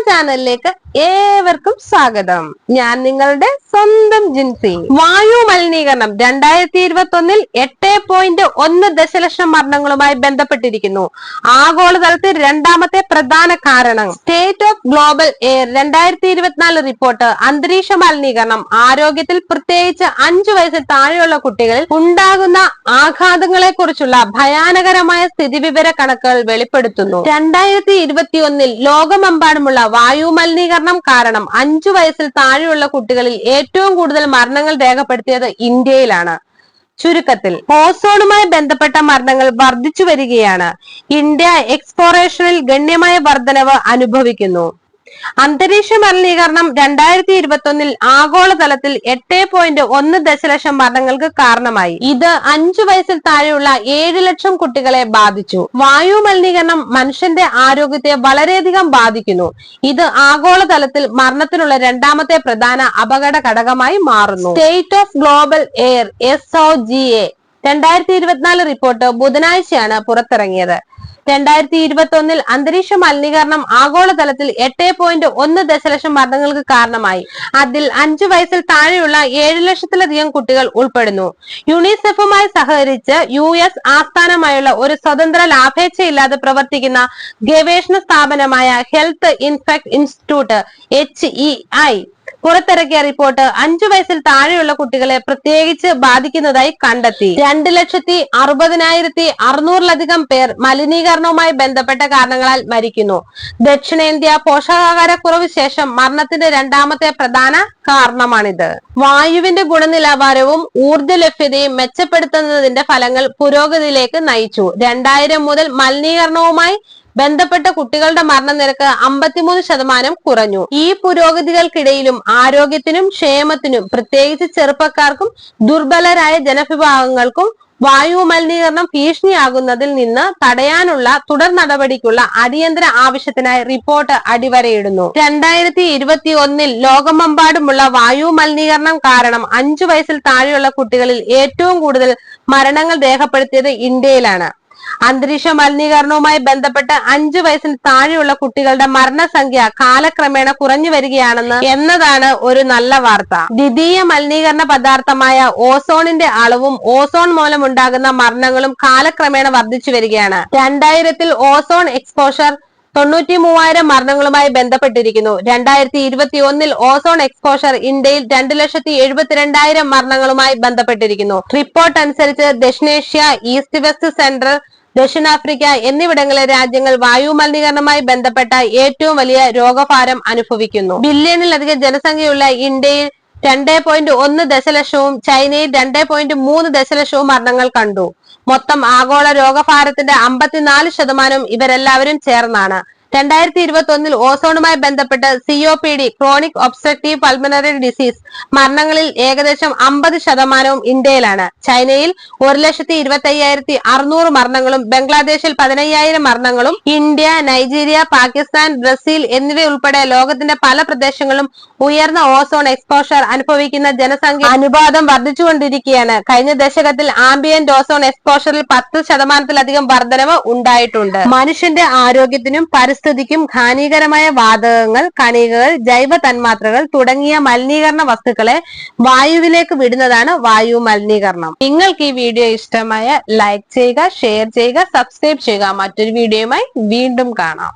ചാനലിലേക്ക് ഏവർക്കും സ്വാഗതം. ഞാൻ നിങ്ങളുടെ സ്വന്തം ജിൻസി. വായു മലിനീകരണം 2021 8.1 ദശലക്ഷം മരണങ്ങളുമായി ബന്ധപ്പെട്ടിരിക്കുന്നു. ആഗോളതലത്തിൽ രണ്ടാമത്തെ പ്രധാന കാരണം. State of global air 2024 report അന്തരീക്ഷ മലിനീകരണം ആരോഗ്യത്തിൽ പ്രത്യേകിച്ച് 5 വയസ്സിൽ താഴെയുള്ള കുട്ടികളിൽ ഉണ്ടാകുന്ന ആഘാതങ്ങളെ കുറിച്ചുള്ള ഭയാനകരമായ സ്ഥിതിവിവര കണക്കുകൾ വെളിപ്പെടുത്തുന്നു. 2021 ലോകമെമ്പാടുമുള്ള വായു മലിനീകരണം കാരണം 5 വയസ്സിൽ താഴെയുള്ള കുട്ടികളിൽ ഏറ്റവും കൂടുതൽ മരണങ്ങൾ രേഖപ്പെടുത്തിയത് ഇന്ത്യയിലാണ്. ചുരുക്കത്തിൽ ഓസോണുമായി ബന്ധപ്പെട്ട മരണങ്ങൾ വർദ്ധിച്ചു വരികയാണ്. ഇന്ത്യ എക്സ്പ്ലോറേഷനിൽ ഗണ്യമായ വർധനവ് അനുഭവിക്കുന്നു. അന്തരീക്ഷ മലിനീകരണം 2021 ആഗോളതലത്തിൽ 8.1 ദശലക്ഷം മരണങ്ങൾക്ക് കാരണമായി. ഇത് 5 വയസ്സിൽ താഴെയുള്ള 7 ലക്ഷം കുട്ടികളെ ബാധിച്ചു. വായു മലിനീകരണം മനുഷ്യന്റെ ആരോഗ്യത്തെ വളരെയധികം ബാധിക്കുന്നു. ഇത് ആഗോളതലത്തിൽ മരണത്തിനുള്ള രണ്ടാമത്തെ പ്രധാന അപകട ഘടകമായി മാറുന്നു. State of global air SOGA 2024 report ബുധനാഴ്ചയാണ് പുറത്തിറങ്ങിയത്. 2021 അന്തരീക്ഷ മലിനീകരണം ആഗോളതലത്തിൽ 8.1 ദശലക്ഷം മരണങ്ങൾക്ക് കാരണമായി. അതിൽ 5 വയസ്സിൽ താഴെയുള്ള 7 ലക്ഷത്തിലധികം കുട്ടികൾ ഉൾപ്പെടുന്നു. യുണിസെഫുമായി സഹകരിച്ച് US ആസ്ഥാനമായുള്ള ഒരു സ്വതന്ത്ര ലാഭേച്ഛയില്ലാതെ പ്രവർത്തിക്കുന്ന ഗവേഷണ സ്ഥാപനമായ ഹെൽത്ത് ഇൻഫെക്ട് ഇൻസ്റ്റിറ്റ്യൂട്ട് HEI പുറത്തിറക്കിയ റിപ്പോർട്ട് 5 വയസ്സിൽ താഴെയുള്ള കുട്ടികളെ പ്രത്യേകിച്ച് ബാധിക്കുന്നതായി കണ്ടെത്തി. 2,60,600 പേർ മലിനീകരണവുമായി ബന്ധപ്പെട്ട കാരണങ്ങളാൽ മരിക്കുന്നു. ദക്ഷിണേന്ത്യ പോഷകാഹാരക്കുറവ് ശേഷം മരണത്തിന്റെ രണ്ടാമത്തെ പ്രധാന കാരണമാണിത്. വായുവിന്റെ ഗുണനിലവാരവും ഊർജ്ജ ലഭ്യതയും മെച്ചപ്പെടുത്തുന്നതിന്റെ ഫലങ്ങൾ പുരോഗതിയിലേക്ക് നയിച്ചു. 2000 മുതൽ മലിനീകരണവുമായി ബന്ധപ്പെട്ട കുട്ടികളുടെ മരണനിരക്ക് 53% കുറഞ്ഞു. ഈ പുരോഗതികൾക്കിടയിലും ആരോഗ്യത്തിനും ക്ഷേമത്തിനും പ്രത്യേകിച്ച് ചെറുപ്പക്കാർക്കും ദുർബലരായ ജനവിഭാഗങ്ങൾക്കും വായു മലിനീകരണം ഭീഷണിയാകുന്നതിൽ നിന്ന് തടയാനുള്ള തുടർ നടപടിക്കുള്ള അടിയന്തര ആവശ്യത്തിനായി റിപ്പോർട്ട് അടിവരയിടുന്നു. 2021 ലോകമെമ്പാടുമുള്ള വായു മലിനീകരണം കാരണം 5 വയസ്സിൽ താഴെയുള്ള കുട്ടികളിൽ ഏറ്റവും കൂടുതൽ മരണങ്ങൾ രേഖപ്പെടുത്തിയത് ഇന്ത്യയിലാണ്. അന്തരീക്ഷ മലിനീകരണവുമായി ബന്ധപ്പെട്ട് 5 വയസ്സിന് താഴെയുള്ള കുട്ടികളുടെ മരണസംഖ്യ കാലക്രമേണ കുറഞ്ഞു വരികയാണെന്ന് എന്നതാണ് ഒരു നല്ല വാർത്ത. ദ്വിതീയ മലിനീകരണ പദാർത്ഥമായ ഓസോണിന്റെ അളവും ഓസോൺ മൂലമുണ്ടാകുന്ന മരണങ്ങളും കാലക്രമേണ വർദ്ധിച്ചു വരികയാണ്. 2000 ഓസോൺ എക്സ്പോഷർ 93,000 മരണങ്ങളുമായി ബന്ധപ്പെട്ടിരിക്കുന്നു. 2021 ഓസോൺ എക്സ്പോഷർ ഇന്ത്യയിൽ 2,72,000 മരണങ്ങളുമായി ബന്ധപ്പെട്ടിരിക്കുന്നു. റിപ്പോർട്ട് അനുസരിച്ച് ദക്ഷിണേഷ്യ, ഈസ്റ്റ് വെസ്റ്റ് സെൻട്രൽ, ദക്ഷിണാഫ്രിക്ക എന്നിവിടങ്ങളിലെ രാജ്യങ്ങൾ വായു മലിനീകരണവുമായി ബന്ധപ്പെട്ട ഏറ്റവും വലിയ രോഗഭാരം അനുഭവിക്കുന്നു. ബില്യണിലധികം ജനസംഖ്യയുള്ള ഇന്ത്യയിൽ 2.1 ദശലക്ഷവും ചൈനയിൽ 2.3 ദശലക്ഷവും മരണങ്ങൾ കണ്ടു. മൊത്തം ആഗോള രോഗഭാരത്തിന്റെ 54% ഇവരെല്ലാവരും ചേർന്നാണ്. 2021 ഓസോണുമായി ബന്ധപ്പെട്ട് COPD chronic obstructive pulmonary disease മരണങ്ങളിൽ ഏകദേശം 50% ഇന്ത്യയിലാണ്. ചൈനയിൽ 1,25,600 മരണങ്ങളും ബംഗ്ലാദേശിൽ 15,000 മരണങ്ങളും ഇന്ത്യ, നൈജീരിയ, പാകിസ്ഥാൻ, ബ്രസീൽ എന്നിവയുൾപ്പെടെ ലോകത്തിന്റെ പല പ്രദേശങ്ങളും ഉയർന്ന ഓസോൺ എക്സ്പോഷർ അനുഭവിക്കുന്ന ജനസംഖ്യ അനുപാതം വർദ്ധിച്ചുകൊണ്ടിരിക്കുകയാണ്. കഴിഞ്ഞ ദശകത്തിൽ ആംബിയന്റ് ഓസോൺ എക്സ്പോഷറിൽ 10%-ലധികം വർധനവ് ഉണ്ടായിട്ടുണ്ട്. മനുഷ്യന്റെ ആരോഗ്യത്തിനും പരിസ്ഥിതിക്കും ഹാനികരമായ വാതകങ്ങൾ, കണികകൾ, ജൈവ തന്മാത്രകൾ തുടങ്ങിയ മലിനീകരണ വസ്തുക്കളെ വായുവിലേക്ക് വിടുന്നതാണ് വായു മലിനീകരണം. നിങ്ങൾക്ക് ഈ വീഡിയോ ഇഷ്ടമായ ലൈക്ക് ചെയ്യുക, ഷെയർ ചെയ്യുക, സബ്സ്ക്രൈബ് ചെയ്യുക. മറ്റൊരു വീഡിയോയുമായി വീണ്ടും കാണാം.